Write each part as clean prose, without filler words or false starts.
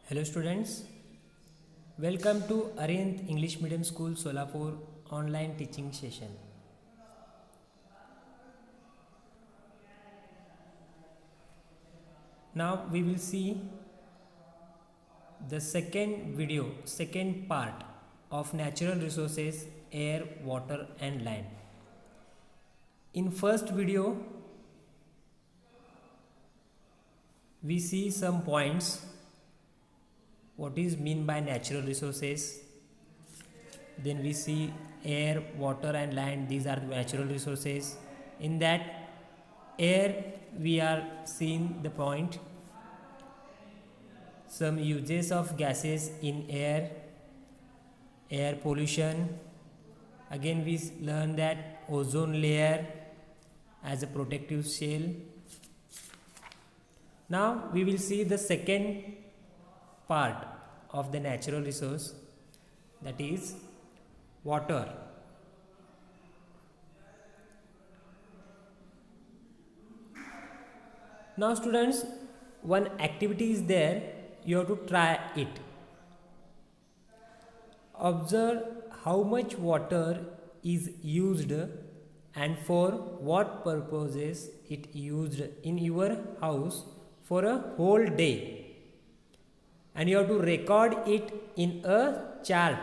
Hello students, welcome to Arihant English Medium School Solapur online teaching session. Now we will see the second part of natural resources, air, water and land. In first video we see some points, what is mean by natural resources. Then we see air, water and land, these are the natural resources. In that air we are seeing the point, some uses of gases in air pollution. Again we learn that ozone layer as a protective shell. Now we will see the second part of the natural resource, that is water. Now students, one activity is there, you have to try it. Observe how much water is used and for what purposes it used in your house for a whole day, and you have to record it in a chart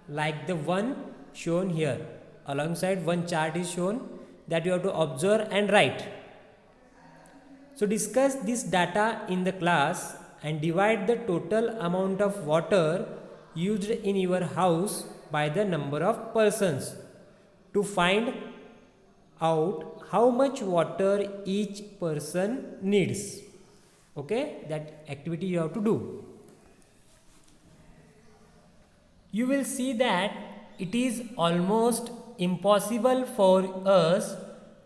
like the one shown here. Alongside one chart is shown that you have to observe and write. So discuss this data in the class and divide the total amount of water used in your house by the number of persons to find out how much water each person needs. Okay, that activity you have to do. You will see that it is almost impossible for us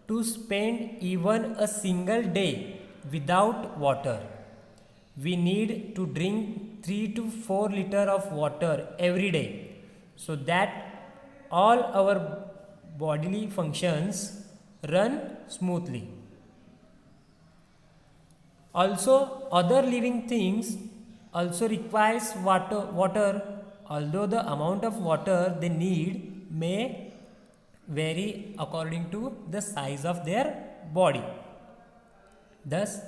to spend even a single day without water. We need to drink 3 to 4 liters of water every day so that all our bodily functions run smoothly. Also, other living things also requires water, although the amount of water they need may vary according to the size of their body. Thus,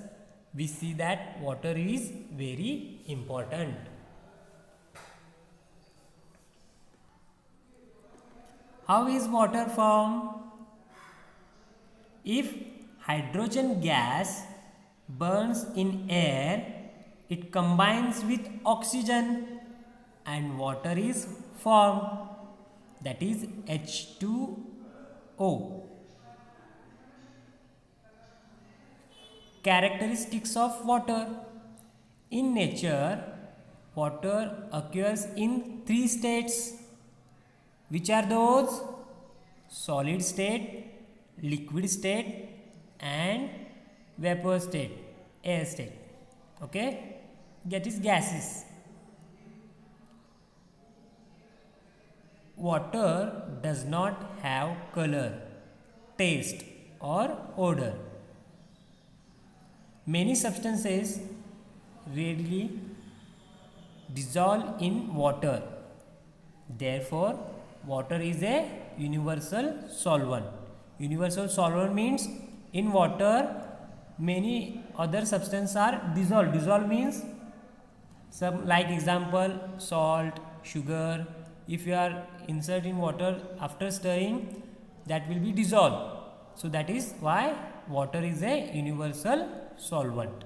we see that water is very important. How is water formed? If hydrogen gas burns in air, it combines with oxygen and water is formed, that is H2O. Characteristics of water. In nature, water occurs in 3 states. Which are those? Solid state, liquid state and vapor state, air state. Okay, that is gases. Water does not have color, taste or odor. Many substances readily dissolve in water. Therefore, water is a universal solvent. Universal solvent means in water many other substances are dissolved. Dissolve means some, like example salt, sugar. If you are insert in water after stirring, that will be dissolved. So that is why water is a universal solvent.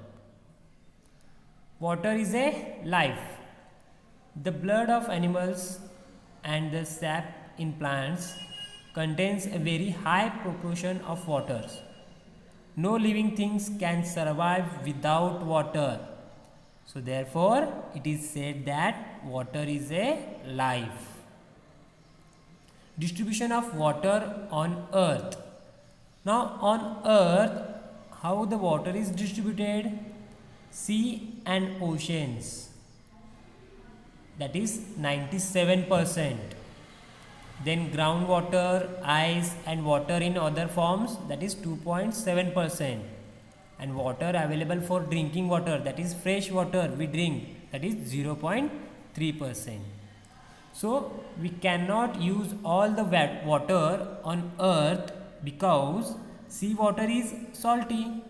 Water is a life. The blood of animals and the sap in plants contains a very high proportion of water. No living things can survive without water. So therefore, it is said that water is a life. Distribution of water on earth. Now on earth, how the water is distributed? Sea and oceans, that is 97%. Then groundwater, ice and water in other forms, that is 2.7%. And water available for drinking water, that is fresh water we drink, that is 0.3%. So we cannot use all the water on earth because seawater is salty.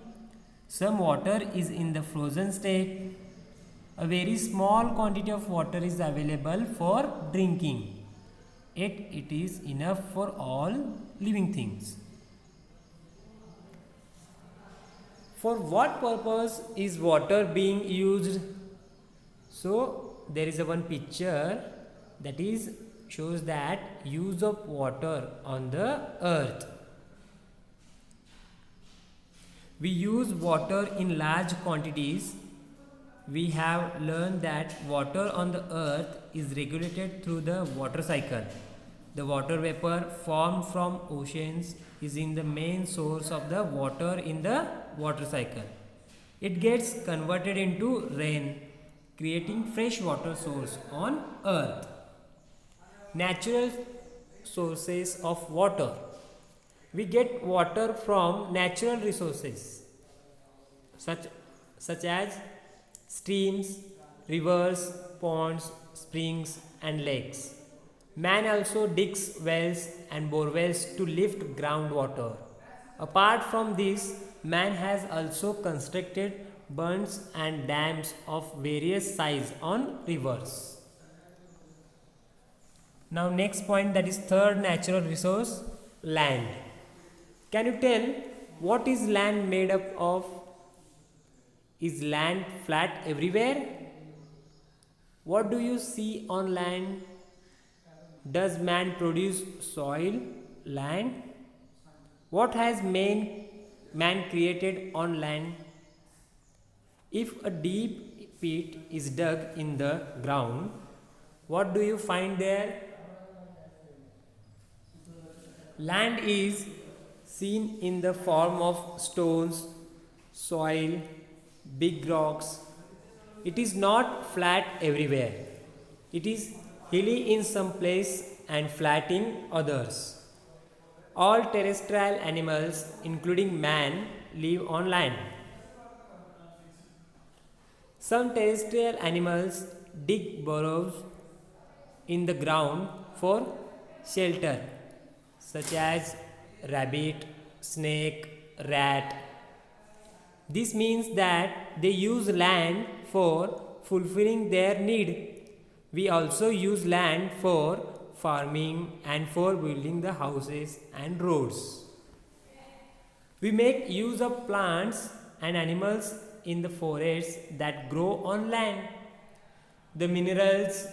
Some water is in the frozen state. A very small quantity of water is available for drinking. Yet it is enough for all living things. For what purpose is water being used? So there is a one picture that is shows that use of water on the earth. We use water in large quantities. We have learned that water on the earth is regulated through the water cycle. The water vapor formed from oceans is in the main source of the water in the water cycle. It gets converted into rain, creating fresh water source on earth. Natural sources of water. We get water from natural resources such as streams, rivers, ponds, springs and lakes. Man also digs wells and bore wells to lift groundwater. Apart from this, man has also constructed bunds and dams of various size on rivers. Now next point, that is third natural resource, land. Can you tell what is land made up of? Is land flat everywhere? What do you see on land? Does man produce soil, land? What has man created on land? If a deep pit is dug in the ground, what do you find there? Land is seen in the form of stones, soil, big rocks. It is not flat everywhere. It is hilly in some place and flat in others. All terrestrial animals, including man, live on land. Some terrestrial animals dig burrows in the ground for shelter, such as rabbit, snake, rat. This means that they use land for fulfilling their need. We also use land for farming and for building the houses and roads. We make use of plants and animals in the forests that grow on land. The minerals,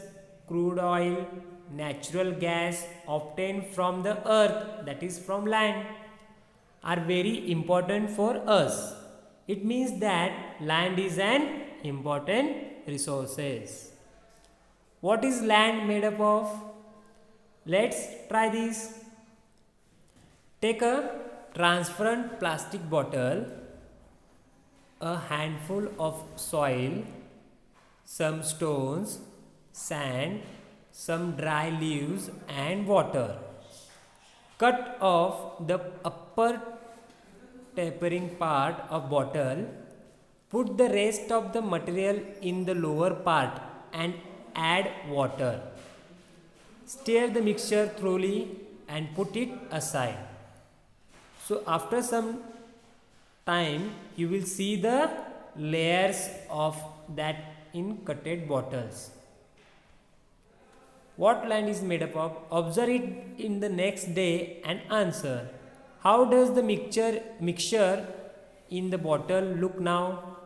crude oil, natural gas obtained from the earth, that is from land, are very important for us. It means that land is an important resource. What is land made up of? Let's try this. Take a transparent plastic bottle, a handful of soil, some stones, sand, some dry leaves and water. Cut off the upper tapering part of bottle. Put the rest of the material in the lower part and add water. Stir the mixture thoroughly and put it aside. So after some time you will see the layers of that in cutted bottles. What land is made up of? Observe it in the next day and answer. How does the mixture in the bottle look now?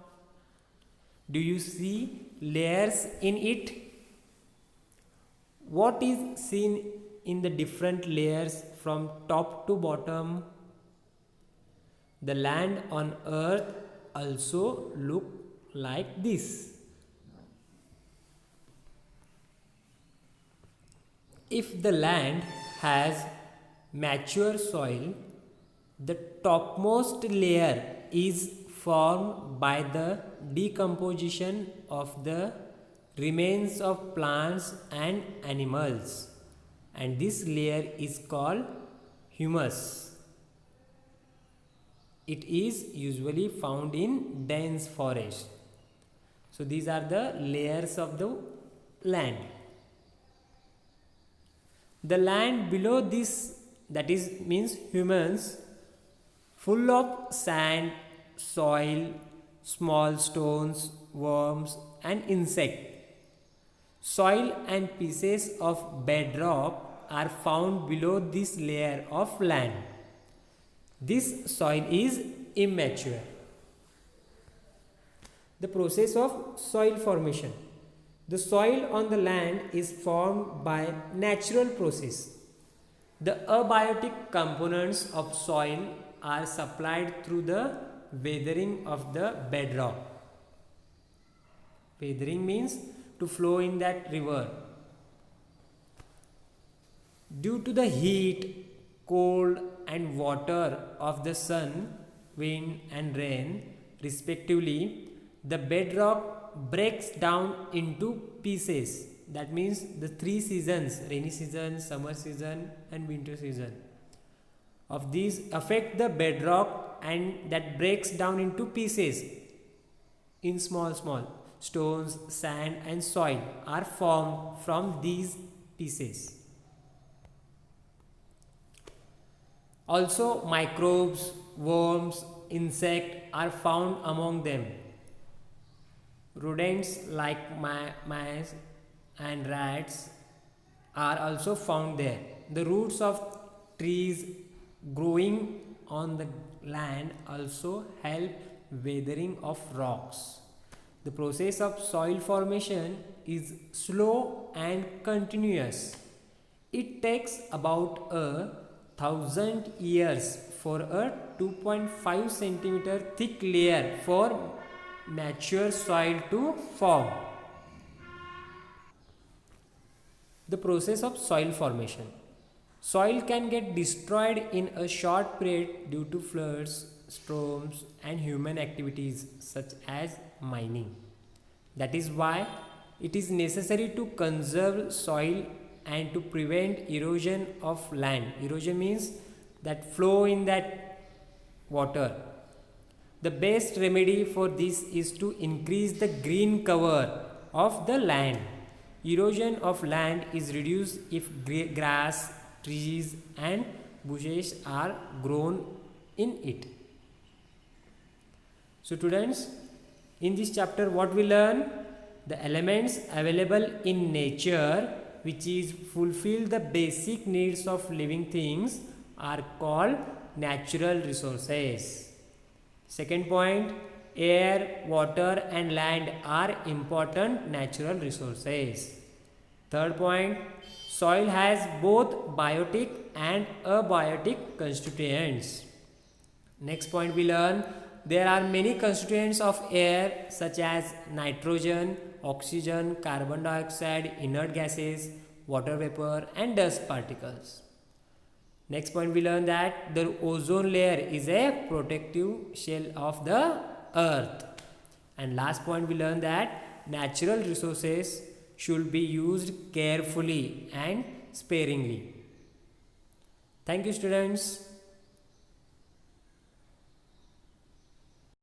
Do you see layers in it? What is seen in the different layers from top to bottom? The land on earth also look like this. If the land has mature soil, the topmost layer is formed by the decomposition of the remains of plants and animals, and this layer is called humus. It is usually found in dense forest. So these are the layers of the land. The land below this, that is means humans, full of sand, soil, small stones, worms and insect. Soil and pieces of bedrock are found below this layer of land. This soil is immature. The process of soil formation. The soil on the land is formed by natural process. The abiotic components of soil are supplied through the weathering of the bedrock. Weathering means to flow in that river. Due to the heat, cold and water of the sun, wind and rain respectively, the bedrock breaks down into pieces. That means the three seasons, rainy season, summer season and winter season, of these affect the bedrock, and that breaks down into pieces in small stones, sand and soil are formed from these pieces. Also microbes, worms, insects are found among them. Rodents like mice and rats are also found there. The roots of trees growing on the land also help weathering of rocks. The process of soil formation is slow and continuous. It takes about 1,000 years for a 2.5 centimeter thick layer for mature soil to form. The process of soil formation. Soil can get destroyed in a short period due to floods, storms and human activities such as mining. That is why it is necessary to conserve soil and to prevent erosion of land. Erosion means that flow in that water. The best remedy for this is to increase the green cover of the land. Erosion of land is reduced if grass, trees and bushes are grown in it. So students, in this chapter what we learn? The elements available in nature which is fulfill the basic needs of living things are called natural resources. Second point, air, water and land are important natural resources. Third point, soil has both biotic and abiotic constituents. Next point we learn, there are many constituents of air such as nitrogen, oxygen, carbon dioxide, inert gases, water vapor and dust particles. Next point we learn that the ozone layer is a protective shell of the earth. And last point we learn that natural resources should be used carefully and sparingly. Thank you students.